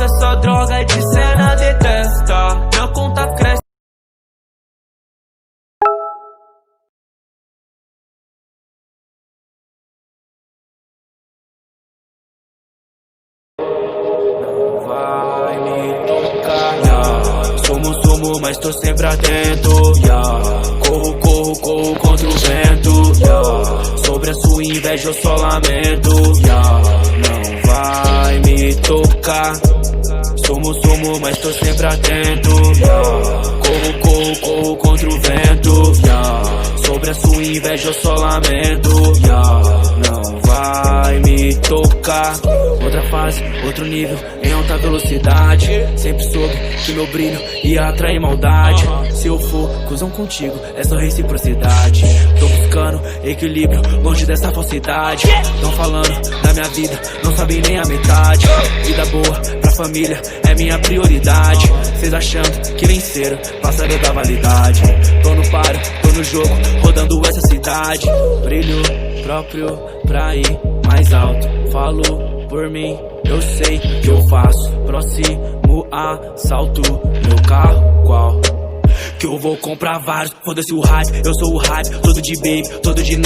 é só droga de cena, detesta. Minha conta cresce. Não vai me tocar, yeah. Somo, mas tô sempre atento, yeah. Corro contra o vento, yeah. Sobre a sua inveja eu só lamento, yeah. Não vai me tocar. Somo, mas tô sempre atento, yeah. Corro contra o vento, yeah. Sobre a sua inveja eu só lamento, yeah. Não vai me tocar. Outra fase, outro nível, em alta velocidade. Sempre soube que meu brilho ia atrair maldade. Se eu for cuzão contigo, é só reciprocidade. Tô buscando equilíbrio, longe dessa falsidade. Tão falando da minha vida, não sabem nem a metade. Vida boa pra família é minha prioridade. Cês achando que venceram, passaram da validade. Tô no paro, tô no jogo, rodando essa cidade. Brilho próprio pra ir mais alto. Falo por mim, eu sei que eu faço. Próximo assalto, meu carro qual? Que eu vou comprar vários, foda-se o hype. Eu sou o hype, todo de baby, todo de nada.